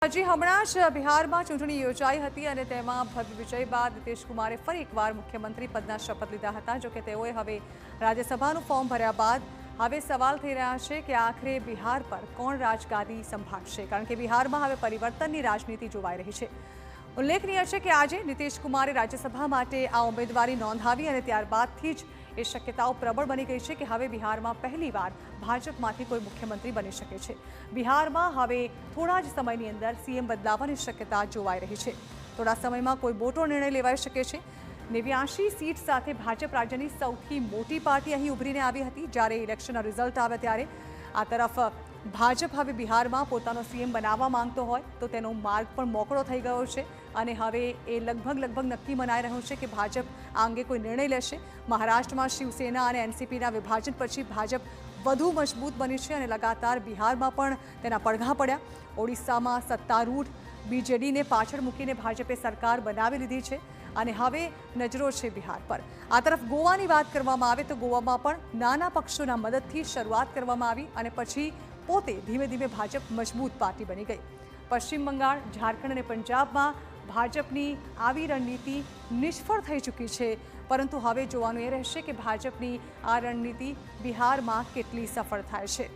હજી હમણાં જ બિહારમાં ચૂંટણી યોજાઈ હતી અને તેમાં ભવ્ય વિજય બાદ નીતિશ કુમારે ફરી એકવાર મુખ્યમંત્રી પદના શપથ લીધા હતા। જોકે તેઓએ હવે રાજ્યસભાનું ફોર્મ ભર્યા બાદ હવે સવાલ થઈ રહ્યા છે કે આખરે બિહાર પર કોણ રાજગાદી સંભાળશે, કારણ કે બિહારમાં હવે પરિવર્તનની રાજનીતિ જોવાઈ રહી છે। ઉલ્લેખનીય છે કે આજે નીતિશ કુમારે રાજ્યસભા માટે આ ઉમેદવારી નોંધાવી અને ત્યારબાદથી જ એ શક્યતાઓ પ્રબળ બની ગઈ છે કે હવે બિહારમાં પહેલીવાર ભાજપમાંથી કોઈ મુખ્યમંત્રી બની શકે છે। બિહારમાં હવે થોડા જ સમયની અંદર સીએમ બદલાવાની શક્યતા જોવાઈ રહી છે। થોડા સમયમાં કોઈ મોટો નિર્ણય લેવાઈ શકે છે। 89 સીટ સાથે ભાજપ રાજ્યની સૌથી મોટી પાર્ટી અહીં ઉભરીને આવી હતી। જ્યારે ઇલેક્શનના રિઝલ્ટ આવ્યા ત્યારે આ તરફ ભાજપ હવે બિહારમાં પોતાનો સીએમ બનાવવા માંગતો હોય તો તેનો માર્ગ પણ મોકળો થઈ ગયો છે અને હવે એ લગભગ નક્કી મનાઈ રહ્યું છે કે ભાજપ આ અંગે કોઈ નિર્ણય લેશે। મહારાષ્ટ્રમાં શિવસેના અને એનસીપીના વિભાજન પછી ભાજપ વધુ મજબૂત બની છે અને લગાતાર બિહારમાં પણ તેના પડઘા પડ્યા। ઓડિશામાં સત્તારૂઢ બીજેડીને પાછળ મૂકીને ભાજપે સરકાર બનાવી લીધી છે અને હવે નજરો છે બિહાર પર। આ તરફ ગોવાની વાત કરવામાં આવે તો ગોવામાં પણ નાના પક્ષોના મદદથી શરૂઆત કરવામાં આવી અને પછી પોતે ધીમે ધીમે ભાજપ મજબૂત પાર્ટી બની ગઈ। પશ્ચિમ બંગાળ, ઝારખંડ અને પંજાબમાં ભાજપની આવી રણનીતિ નિષ્ફળ થઈ ચૂકી છે, પરંતુ હવે જોવાનું એ રહેશે કે ભાજપની આ રણનીતિ બિહારમાં કેટલી સફળ થાય છે।